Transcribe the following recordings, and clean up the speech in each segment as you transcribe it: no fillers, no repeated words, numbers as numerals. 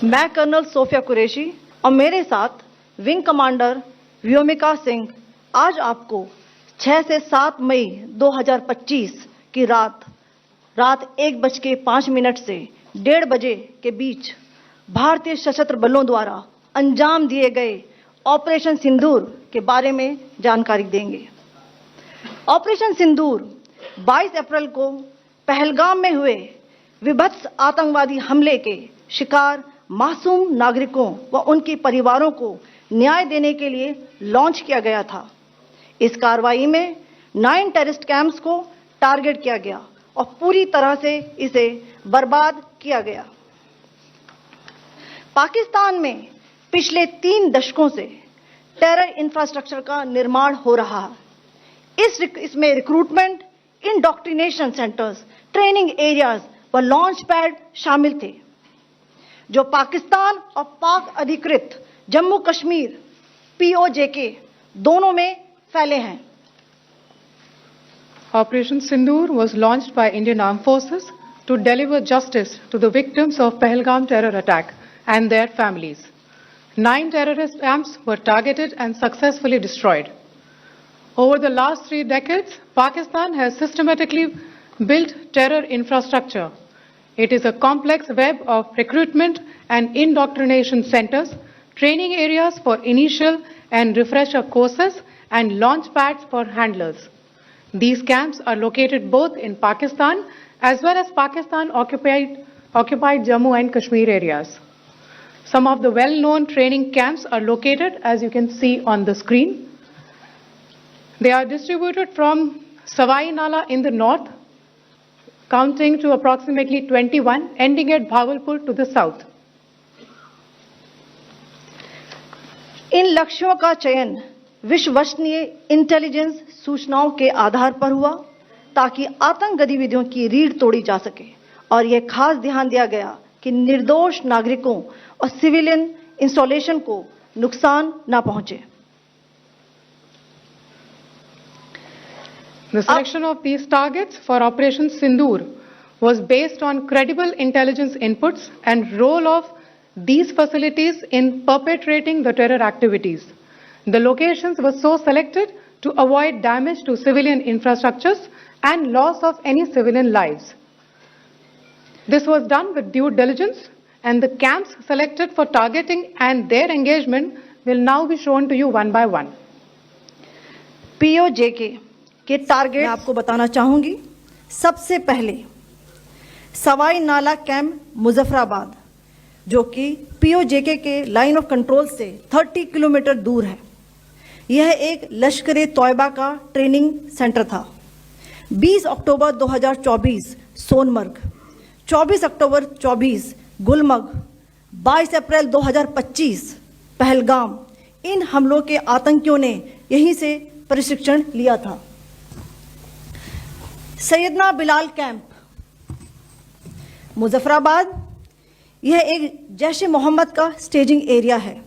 मैं colonel Sophia Qureshi और मेरे साथ विंग कमांडर व्योमिका सिंह आज आपको 6 से 7 मई 2025 की रात 1:05 से 1:30 बजे के बीच भारतीय सशस्त्र बलों द्वारा अंजाम दिए गए ऑपरेशन सिंदूर के बारे में जानकारी देंगे। ऑपरेशन सिंदूर 22 अप्रैल को पहलगाम में हुए विभत्स आतंकवादी हमले के शिकार मासूम नागरिकों व उनके परिवारों को न्याय देने के लिए लॉन्च किया गया था। इस कार्रवाई में 9 टेररिस्ट कैंप्स को टारगेट किया गया और पूरी तरह से इसे बर्बाद किया गया। पाकिस्तान में पिछले 3 दशकों से टेरर इंफ्रास्ट्रक्चर का निर्माण हो रहा है। इसमें recruitment, indoctrination centres, training areas व लॉन्च पैड शामिल थे, जो पाकिस्तान और पाक अधिकृत जम्मू कश्मीर POJK दोनों में फैले हैं। Operation Sindoor was launched by Indian Armed Forces to deliver justice to the victims of Pahalgam terror attack and their families. 9 terrorist camps were targeted and successfully destroyed. Over the last 3 decades, Pakistan has systematically built terror infrastructure. It is a complex web of recruitment and indoctrination centers, training areas for initial and refresher courses, and launch pads for handlers. These camps are located both in Pakistan as well as Pakistan-occupied Jammu and Kashmir areas. Some of the well-known training camps are located, as you can see on the screen. They are distributed from Savai Nala in the north, counting to approximately 21, ending at Bhagalpur to the south. इन लक्ष्यों का चयन विश्वसनीय intelligence सूचनाओं के आधार पर हुआ ताकि आतंक गतिविधियों की रीढ़ तोड़ी जा सके, और यह खास ध्यान दिया गया कि निर्दोष नागरिकों और सिविलियन इंस्टॉलेशन को नुकसान न पहुंचे। The selection of these targets for Operation Sindoor was based on credible intelligence inputs and role of these facilities in perpetrating the terror activities. The locations were so selected to avoid damage to civilian infrastructures and loss of any civilian lives. This was done with due diligence, and the camps selected for targeting and their engagement will now be shown to you one by one. POJK के target आपको बताना चाहूंगी। सबसे पहले सवाई नाला camp Muzaffarabad, जो कि POJK के लाइन ऑफ कंट्रोल से 30 किलोमीटर दूर है। यह एक लश्कर तौयबा का ट्रेनिंग सेंटर था। 20 अक्टूबर 2024 सोनमर्ग, 24 अक्टूबर 24 गुलमर्ग, 22 अप्रैल 2025 पहलगाम, इन हमलों के आतंकियों ने यहीं से प्रशिक्षण लिया था। सैयदना बिलाल कैंप मुजफ्फराबाद, यह एक जैश ए मोहम्मद का स्टेजिंग एरिया है।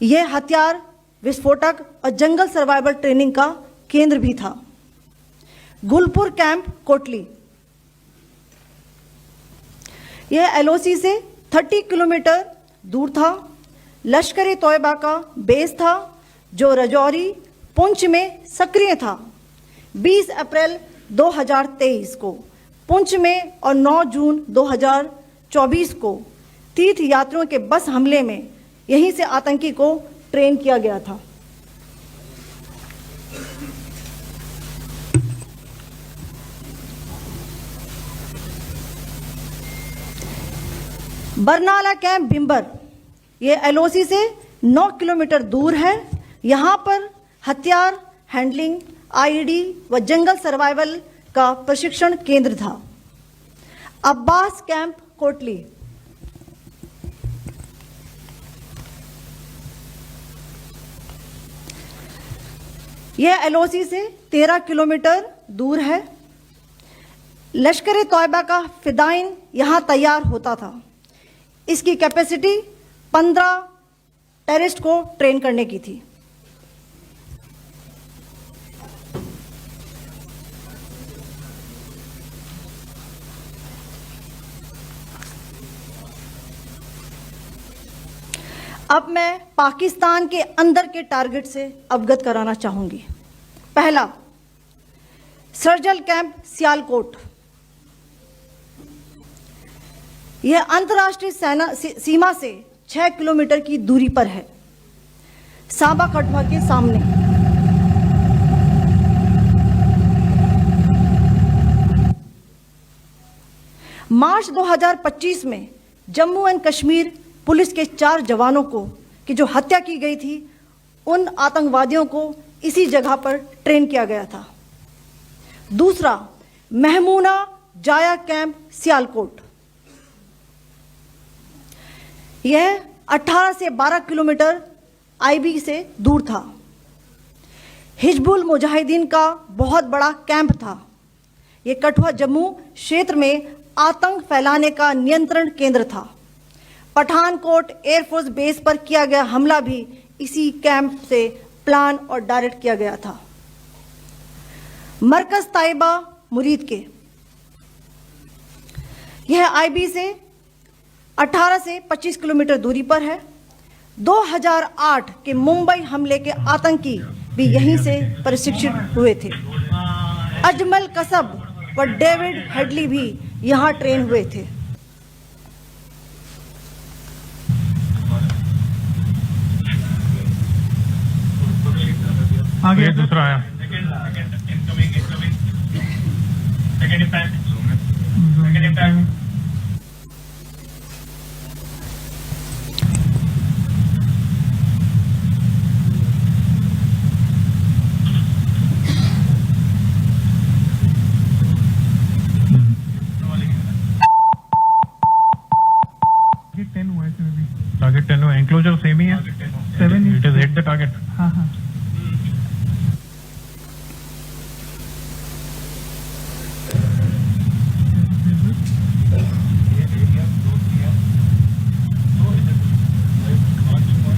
यह हथियार, विस्फोटक और जंगल सर्वाइवल ट्रेनिंग का केंद्र भी था। गुलपुर कैंप कोटली, यह LOC से 30 किलोमीटर दूर था। लश्कर तौयबा का बेस था, जो रजौरी, पुंछ में सक्रिय था। 20 अप्रैल 2023 को पुंछ में और 9 जून 2024 को तीर्थ यात्रियों के बस हमले में यहीं से आतंकी को ट्रेन किया गया था। बरनाला कैंप भिंबर, यह LOC से 9 किलोमीटर दूर है। यहां पर हथियार, हैंडलिंग, IED व जंगल सर्वाइवल का प्रशिक्षण केंद्र था। अब्बास कैंप कोटली, यह LOC से 13 किलोमीटर दूर है। लश्कर तौयबा का फिदाइन यहां तैयार होता था। इसकी कैपेसिटी 15 टेररिस्ट को ट्रेन करने की थी। अब मैं पाकिस्तान के अंदर के टारगेट से अवगत कराना चाहूंगी। पहला, सर्जिकल कैंप सियालकोट। यह अंतर्राष्ट्रीय सीमा से 6 किलोमीटर की दूरी पर है, सांबा कठुआ के सामने। मार्च 2025 में जम्मू एंड कश्मीर पुलिस के 4 जवानों को की जो हत्या की गई थी, उन आतंकवादियों को इसी जगह पर ट्रेन किया गया था। दूसरा, महमूना जाया कैंप सियालकोट। यह 18 से 12 किलोमीटर आईबी से दूर था। हिजबुल मुजाहिदीन का बहुत बड़ा कैंप था। यह कठुआ जम्मू क्षेत्र में आतंक फैलाने का नियंत्रण केंद्र था। पठानकोट एयरफोर्स बेस पर किया गया हमला भी इसी कैंप से प्लान और डायरेक्ट किया गया था। मरकज ताइबा मुरीद के, यह आईबी से 18 से 25 किलोमीटर दूरी पर है। 2008 के मुंबई हमले के आतंकी भी यहीं से प्रशिक्षित हुए थे। अजमल कसब व डेविड हेडली भी यहां ट्रेन हुए थे। आगे दूसरा आया। टारगेट 10 हुआ, एंक्लोजर सेम ही है। 7 it is hit the target. हाँ हाँ।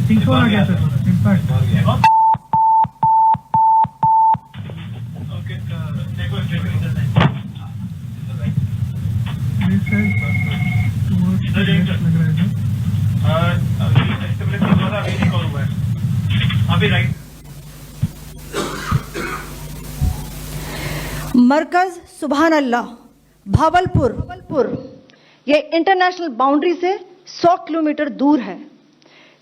तीसरा आ गया सर, इम्पैक्ट। मरकज सुभान अल्लाह भावलपुर, यह इंटरनेशनल बाउंड्री से 100 किलोमीटर दूर है।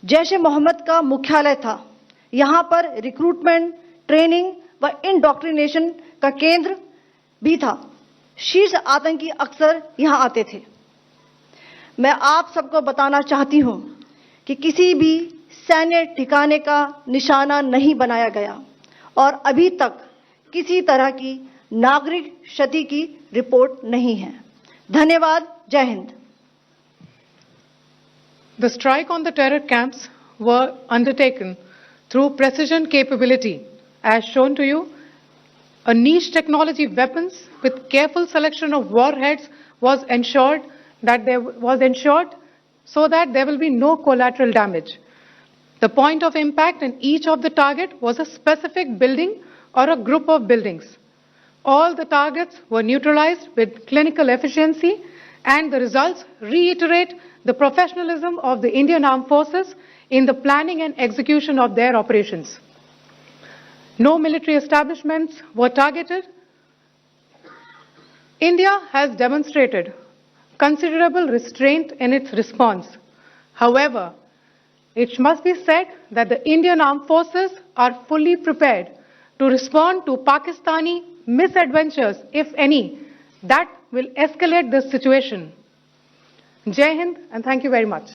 जैश ए मोहम्मद का मुख्यालय था। यहां पर रिक्रूटमेंट, ट्रेनिंग व इंडोक्ट्रिनेशन का केंद्र भी था। शीर्ष आतंकी अक्सर यहां आते थे। मैं आप सबको बताना चाहती हूं कि किसी भी सैन्य ठिकाने का निशाना नहीं बनाया गया और अभी तक किसी तरह की नागरिक क्षति की रिपोर्ट नहीं है। धन्यवाद। जय Hind. The strike on the terror camps were undertaken through precision capability, as shown to you. A niche technology weapons with careful selection of warheads was ensured so that there will be no collateral damage. The point of impact in each of the target was a specific building or a group of buildings. All the targets were neutralized with clinical efficiency, and the results reiterate the professionalism of the Indian Armed Forces in the planning and execution of their operations. No military establishments were targeted. India has demonstrated considerable restraint in its response. However, it must be said that the Indian Armed Forces are fully prepared to respond to Pakistani misadventures, if any, that will escalate this situation. Jai Hind, and thank you very much.